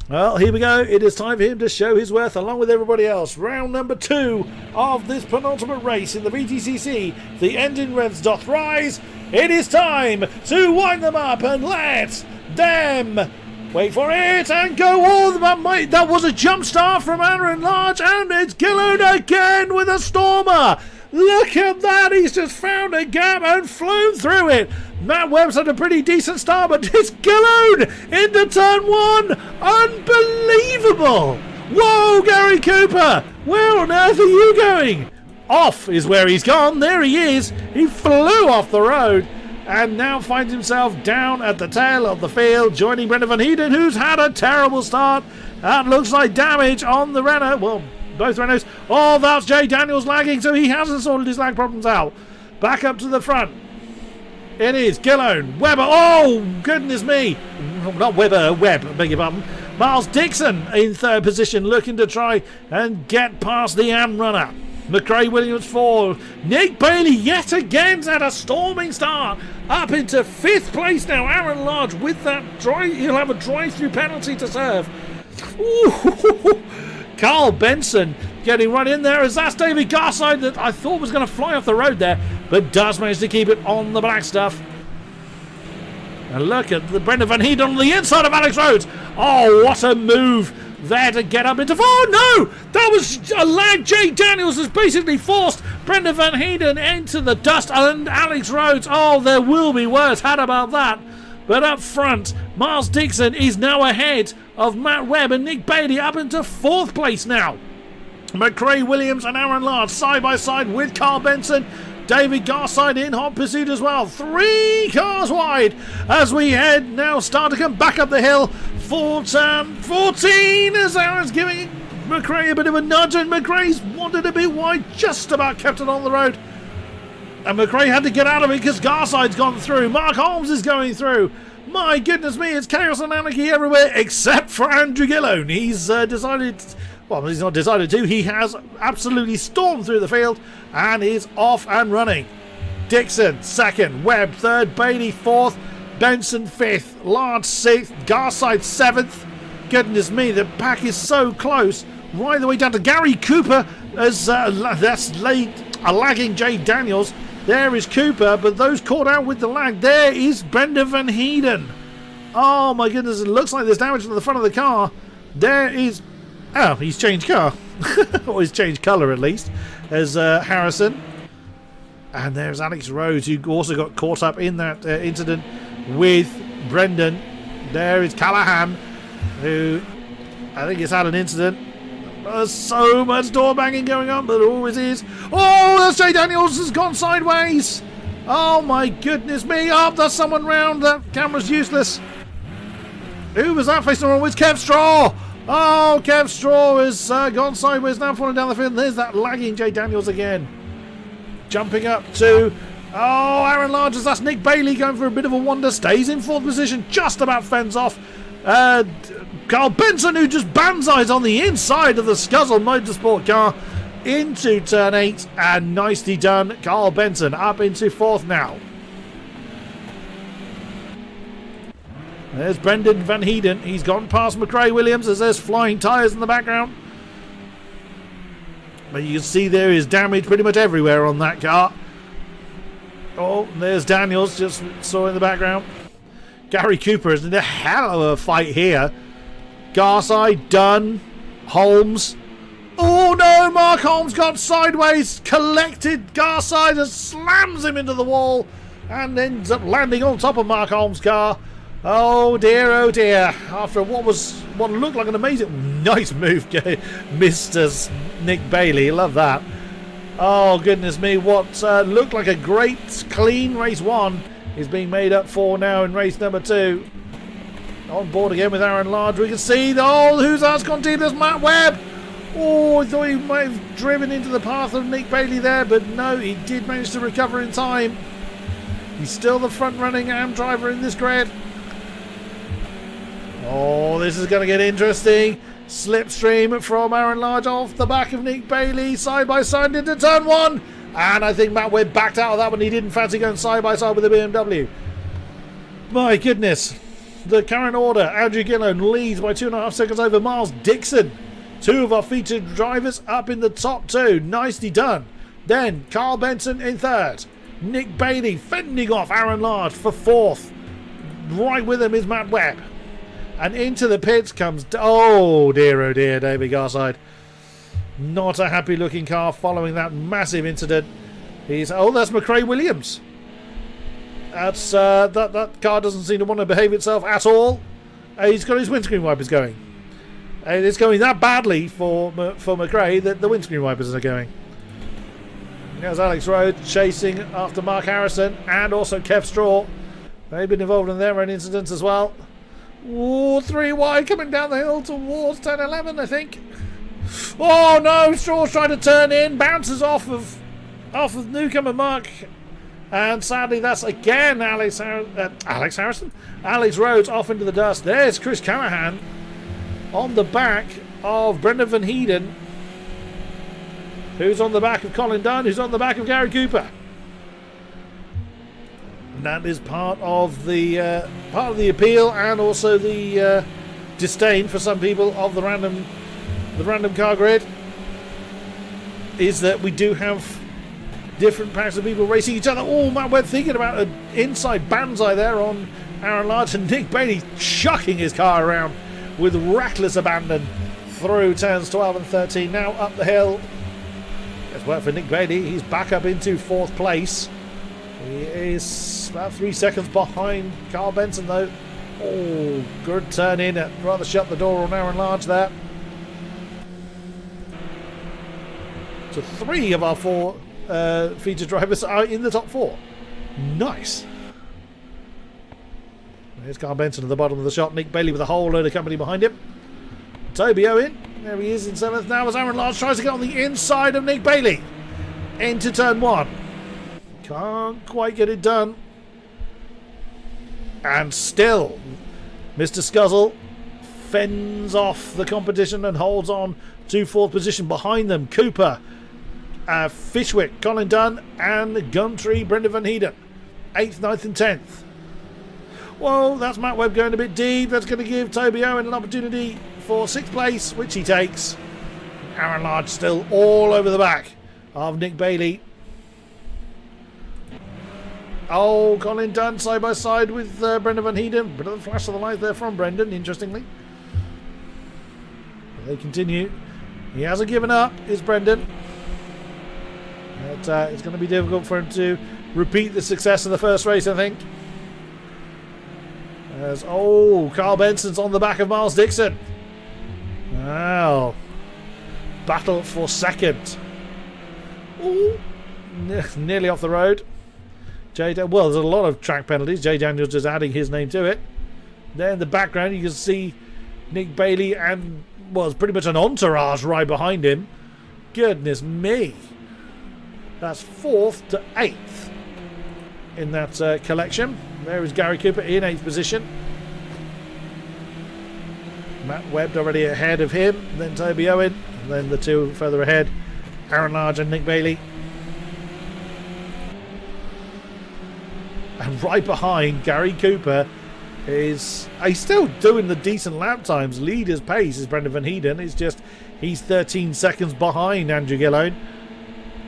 Well, here we go. It is time for him to show his worth along with everybody else. Round number 2 of this penultimate race in the VTCC. The engine revs doth rise. It is time to wind them up and let them wait for it and go all the way. That was a jump start from Aaron Large, and it's Gillone again with a stormer. Look at that, he's just found a gap and flown through it. Matt Webb's had a pretty decent start, but it's Gillone into turn 1. Unbelievable. Whoa, Gary Cooper, where on earth are you going? Off is where he's gone. There he is. He flew off the road and now finds himself down at the tail of the field, joining Brendan Van Heeden, who's had a terrible start. That looks like damage on the Renault. Well, both Renaults. Oh, that's Jay Daniels lagging, so he hasn't sorted his lag problems out. Back up to the front. It is Gillone, Webber. Oh, goodness me. Not Webber, Webb, I beg your pardon. Miles Dixon in third position, looking to try and get past the AM runner. McRae Williams 4. Nick Bailey yet again's had a storming start. Up into 5th place now. Aaron Large with that drive. He'll have a drive-through penalty to serve. Ooh. Carl Benson getting right in there as that's David Garside that I thought was going to fly off the road there, but does manage to keep it on the black stuff. And look at the Brendan Van Heeden on the inside of Alex Rhodes. Oh, what a move there to get up into... Oh, no! That was a lag. Jay Daniels has basically forced Brendan Van Heeden into the dust, and Alex Rhodes, oh, there will be words had about that. But up front, Miles Dixon is now ahead of Matt Webb and Nick Bailey up into 4th place now. McRae Williams and Aaron Large side by side with Carl Benson. David Garside in hot pursuit as well. 3 cars wide as we head now, start to come back up the hill for turn 14 as Aaron's giving McRae a bit of a nudge, and McRae's wanted a bit wide, just about kept it on the road. And McRae had to get out of it because Garside's gone through. Mark Holmes is going through. My goodness me, it's chaos and anarchy everywhere except for Andrew Gillone. He's decided... Well, he's not decided to. He has absolutely stormed through the field and is off and running. Dixon 2nd, Webb 3rd, Bailey 4th, Benson 5th, Large 6th, Garside 7th. Goodness me, the pack is so close. Right the way down to Gary Cooper as that's a lagging Jay Daniels. There is Cooper, but those caught out with the lag. There is Brendan Van Heeden. Oh my goodness, it looks like there's damage to the front of the car. There is... Oh, he's changed car. Or he's changed colour at least. There's Harrison. And there's Alex Rhodes, who also got caught up in that incident with Brendan. There is Callahan, who I think has had an incident. There's so much door banging going on, but there always is. Oh, that's Jay Daniels has gone sideways. Oh my goodness me. Oh, there's someone round. That camera's useless. Who was that facing on? It's Kev Straw. Oh, Kev Straw has gone sideways, now falling down the field. There's that lagging Jay Daniels again. Jumping up to... Oh, Aaron Large, that's Nick Bailey going for a bit of a wander. Stays in 4th position, just about fends off. Carl Benson, who just banzais on the inside of the Scuzzle Motorsport car into turn 8. And nicely done, Carl Benson up into 4th now. There's Brendan Van Heeden. He's gone past McRae Williams as there's flying tyres in the background. But you can see there is damage pretty much everywhere on that car. Oh, there's Daniels, just saw in the background. Gary Cooper is in a hell of a fight here. Garside, Dunn, Holmes. Oh no, Mark Holmes got sideways, collected Garside and slams him into the wall and ends up landing on top of Mark Holmes' car. Oh dear, after what looked like an amazing, nice move, Mr. Nick Bailey, love that. Oh goodness me, what looked like a great clean race 1 is being made up for now in race number 2. On board again with Aaron Large, we can see, who's that's gone deep, there's Matt Webb. Oh, I thought he might have driven into the path of Nick Bailey there, but no, he did manage to recover in time. He's still the front running AM driver in this grid. Oh, this is going to get interesting. Slipstream from Aaron Large off the back of Nick Bailey, side by side into turn 1. And I think Matt Webb backed out of that one. He didn't fancy going side by side with the BMW. My goodness. the current order. Andrew Gillone leads by 2.5 seconds over Miles Dixon. Two of our featured drivers up in the top two. Nicely done. Then Carl Benson in third. Nick Bailey fending off Aaron Large for fourth. Right with him is Matt Webb. And into the pits comes... oh dear, David Garside. Not a happy looking car following that massive incident. That's McRae Williams. That's that car doesn't seem to want to behave itself at all. He's got his windscreen wipers going. And it's going that badly for McRae that the windscreen wipers are going. There's Alex Rhodes chasing after Mark Harrison and also Kev Straw. They've been involved in their own incidents as well. Ooh, 3 wide coming down the hill towards 10-11, I think. Oh no, Straw's trying to turn in, bounces off of newcomer Mark. And sadly, that's again Alex Harrison. Alex Rhodes off into the dust. There's Chris Callahan on the back of Brendan Van Heeden, who's on the back of Colin Dunn, who's on the back of Gary Cooper. And that is part of the appeal and also the disdain for some people of the random car grid, is that we do have different packs of people racing each other. Oh, Matt Webb thinking about an inside banzai there on Aaron Large, and Nick Bailey chucking his car around with reckless abandon through turns 12 and 13. Now up the hill. It's work for Nick Bailey. He's back up into 4th place. He is about 3 seconds behind Carl Benson though. Oh, good turn in. Rather shut the door on Aaron Large there. So 3 of our 4 featured drivers are in the top 4. Nice. There's Carl Benson at the bottom of the shot. Nick Bailey with a whole load of company behind him. Toby Owen, there he is in 7th now as Aaron Large tries to get on the inside of Nick Bailey into turn 1. Can't quite get it done. And still, Mr. Scuzzle fends off the competition and holds on to 4th position. Behind them, Cooper, Fishwick, Colin Dunn, and Gumtree, Brendan Van Heeden. 8th, 9th, and 10th. Whoa, that's Matt Webb going a bit deep. That's going to give Toby Owen an opportunity for 6th place, which he takes. Aaron Large still all over the back of Nick Bailey. Oh, Colin Dunn side by side with Brendan Van Heeden. Bit of a flash of the light there from Brendan, interestingly. But they continue. He hasn't given up, is Brendan. But it's going to be difficult for him to repeat the success of the first race, I think. As, Carl Benson's on the back of Miles Dixon. Wow. Battle for 2nd. Ooh. Nearly off the road. Well, there's a lot of track penalties. Jay Daniels just adding his name to it. There in the background, you can see Nick Bailey and, it's pretty much an entourage right behind him. Goodness me. That's 4th to 8th in that collection. There is Gary Cooper in 8th position. Matt Webb already ahead of him. Then Toby Owen. And then the 2 further ahead, Aaron Large and Nick Bailey. And right behind Gary Cooper he's still doing the decent lap times. Leader's pace is Brendan Van Heeden. It's just he's 13 seconds behind Andrew Gillone.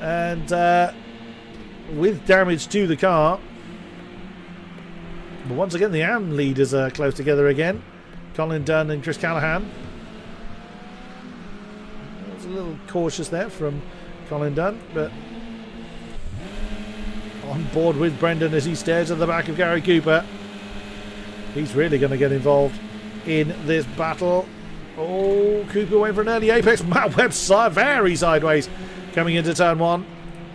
And with damage to the car. But once again, the AM leaders are close together again. Colin Dunn and Chris Callahan. I was a little cautious there from Colin Dunn, but on board with Brendan as he stares at the back of Gary Cooper. He's really going to get involved in this battle. Oh, Cooper went for an early apex. Matt Webb very sideways coming into turn 1.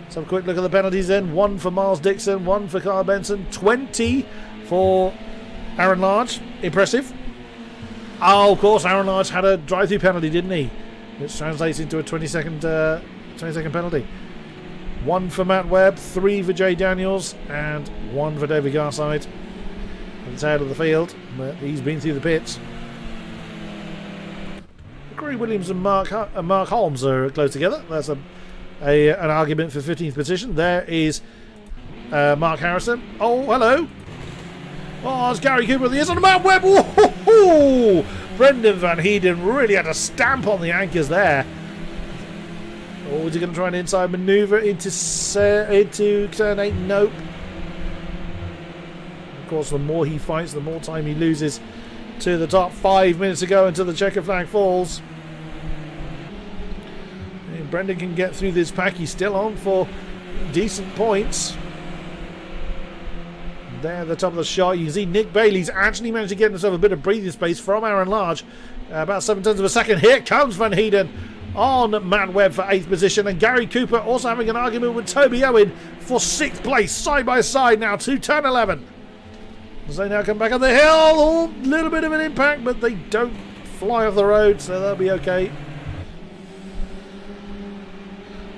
Let's have a quick look at the penalties then. 1 for Miles Dixon, 1 for Carl Benson, 20 for Aaron Large. Impressive. Oh, of course, Aaron Large had a drive-through penalty, didn't he? Which translates into a 20-second penalty. 1 for Matt Webb, 3 for Jay Daniels, and 1 for David Garside at the tail of the field. But he's been through the pits. Corey Williams and Mark Holmes are close together. That's an argument for 15th position. There is Mark Harrison. Oh, hello. Oh, it's Gary Cooper. He is on the Matt Webb. Whoa! Brendan Van Heeden really had to stamp on the anchors there. Or is he going to try an inside manoeuvre into turn 8? Nope. Of course, the more he fights, the more time he loses to the top. 5 minutes to go until the checker flag falls. And Brendan can get through this pack. He's still on for decent points. There at the top of the shot, you can see Nick Bailey's actually managed to get himself a bit of breathing space from Aaron Large. About 7 tenths of a second. Here comes Van Heeden on Matt Webb for 8th position, and Gary Cooper also having an argument with Toby Owen for 6th place, side by side now to turn 11. As they now come back on the hill, a little bit of an impact, but they don't fly off the road, so they'll be okay.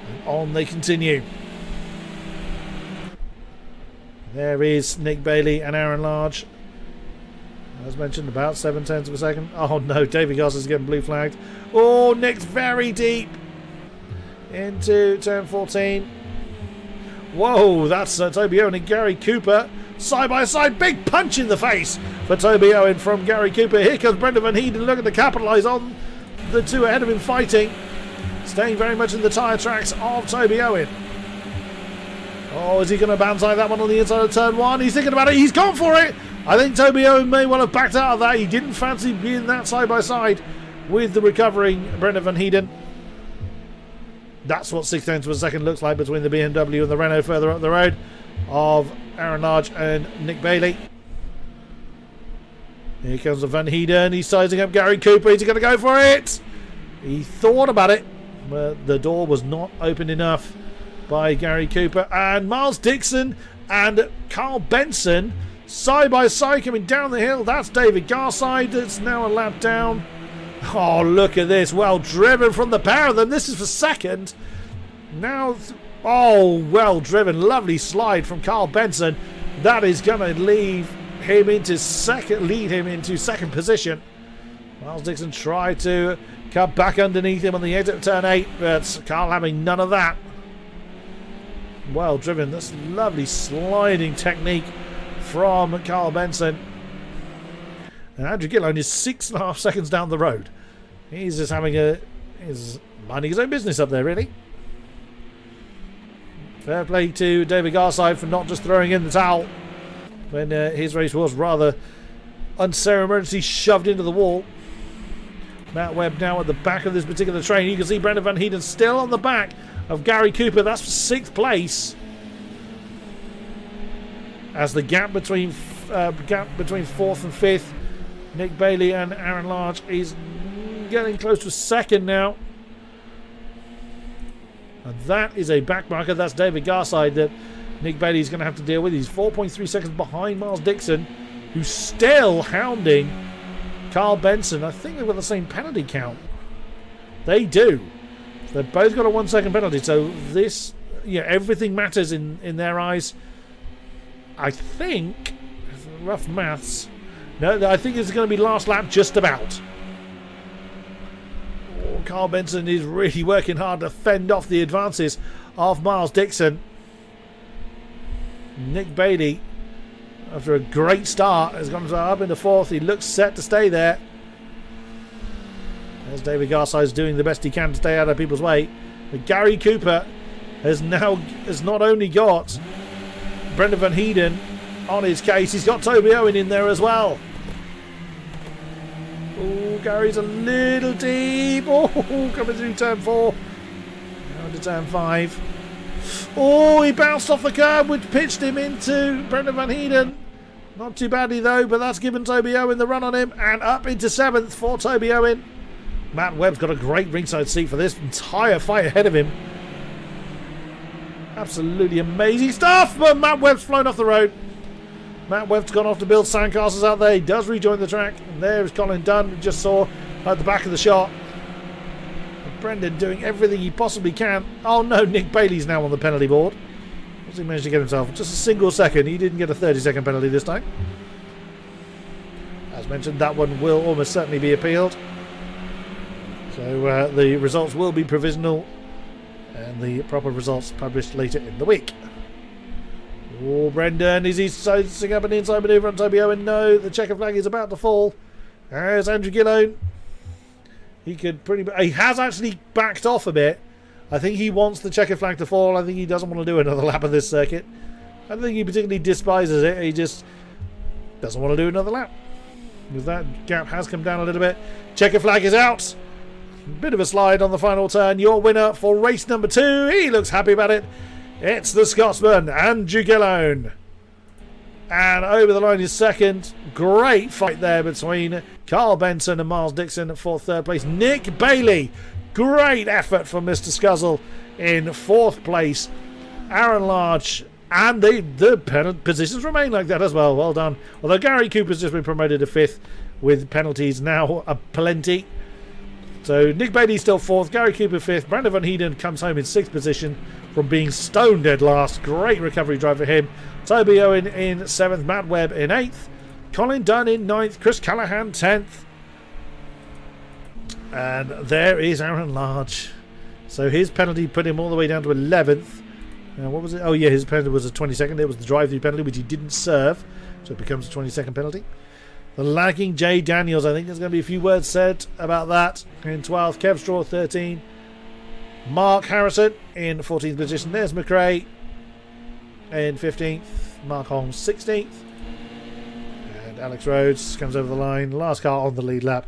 And on they continue. There is Nick Bailey and Aaron Large. As mentioned, about 7 tenths of a second. Oh no, David Goss is getting blue flagged. Oh, Nick's very deep into turn 14. Whoa, that's Toby Owen and Gary Cooper side by side. Big punch in the face for Toby Owen from Gary Cooper. Here comes Brendan Van Heeden looking to capitalise on the two ahead of him fighting. Staying very much in the tyre tracks of Toby Owen. Oh, is he going to bounce like that one on the inside of turn 1? He's thinking about it. He's gone for it. I think Toby Owen may well have backed out of that. He didn't fancy being that side by side with the recovering Brendan Van Heeden. That's what 6 tenths of a second looks like between the BMW and the Renault further up the road of Aaron Large and Nick Bailey. Here comes the Van Heeden. He's sizing up Gary Cooper. He's going to go for it. He thought about it, but the door was not open enough by Gary Cooper. And Miles Dixon and Carl Benson side by side coming down the hill. That's David Garside. That's now a lap down. Oh, look at this. Well driven from the pair of them. This is for second. Now, oh, well driven. Lovely slide from Carl Benson. That is going to lead him into second position. Miles Dixon tried to cut back underneath him on the exit of turn 8, but Carl having none of that. Well driven. That's lovely sliding technique from Carl Benson. And Andrew Gillone is 6.5 seconds down the road. He's just he's minding his own business up there, really. Fair play to David Garside for not just throwing in the towel when his race was rather unceremoniously shoved into the wall. Matt Webb now at the back of this particular train. You can see Brendan Van Heeden still on the back of Gary Cooper. That's for 6th place. As the gap between 4th and 5th, Nick Bailey and Aaron Large is getting close to 2nd now. And that is a back marker. That's David Garside that Nick Bailey is going to have to deal with. He's 4.3 seconds behind Miles Dixon, who's still hounding Carl Benson. I think they've got the same penalty count. They do. They've both got a 1 second penalty. So this, everything matters in their eyes. I think, rough maths, no, I think it's going to be last lap just about. Oh, Carl Benson is really working hard to fend off the advances of Miles Dixon. Nick Bailey, after a great start, has gone up into 4th. He looks set to stay there. As David Garside is doing the best he can to stay out of people's way. But Gary Cooper has not only got Brendan Van Heeden on his case, he's got Toby Owen in there as well. Oh, Gary's a little deep. Oh, coming through turn 4. Now into turn 5. Oh, he bounced off the curb, which pitched him into Brendan Van Heeden. Not too badly though, but that's given Toby Owen the run on him, and up into 7th for Toby Owen. Matt Webb's got a great ringside seat for this entire fight ahead of him. Absolutely amazing stuff, but Matt Webb's flown off the road. Matt Webb's gone off to build sandcastles out there. He does rejoin the track, and there is Colin Dunn, we just saw at the back of the shot. And Brendan doing everything he possibly can. Oh no, Nick Bailey's now on the penalty board. What's he managed to get himself? Just a single second. He didn't get a 30-second penalty this time. As mentioned, that one will almost certainly be appealed. So the results will be provisional and the proper results published later in the week. Oh, Brendan, is he setting up an inside manoeuvre on Toby Owen? No, the checker flag is about to fall. There's Andrew Gillone. He has actually backed off a bit. I think he wants the checker flag to fall. I think he doesn't want to do another lap of this circuit. I don't think he particularly despises it. He just doesn't want to do another lap. Because that gap has come down a little bit. Checker flag is out. Bit of a slide on the final turn. Your winner for race number 2. He looks happy about it. It's the Scotsman, Andrew Gillone. And over the line is second. Great fight there between Carl Benson and Miles Dixon for third place. Nick Bailey. Great effort from Mr. Scuzzle in fourth place. Aaron Large. And the positions remain like that as well. Well done. Although Gary Cooper's just been promoted to fifth with penalties now aplenty. So Nick Bailey still fourth. Gary Cooper fifth. Brandon Van Heeden comes home in sixth position from being stone dead last. Great recovery drive for him. Toby Owen in seventh. Matt Webb in eighth. Colin Dunn in ninth. Chris Callahan 10th. And there is Aaron Large. So his penalty put him all the way down to 11th. What was it? Oh yeah, his penalty was a 22nd. It was the drive-through penalty, which he didn't serve. So it becomes a 22nd penalty. The lagging Jay Daniels. I think there's going to be a few words said about that. In 12th. Kev Straw 13. Mark Harrison in 14th position. There's McRae in 15th. Mark Holmes 16th. And Alex Rhodes comes over the line. Last car on the lead lap.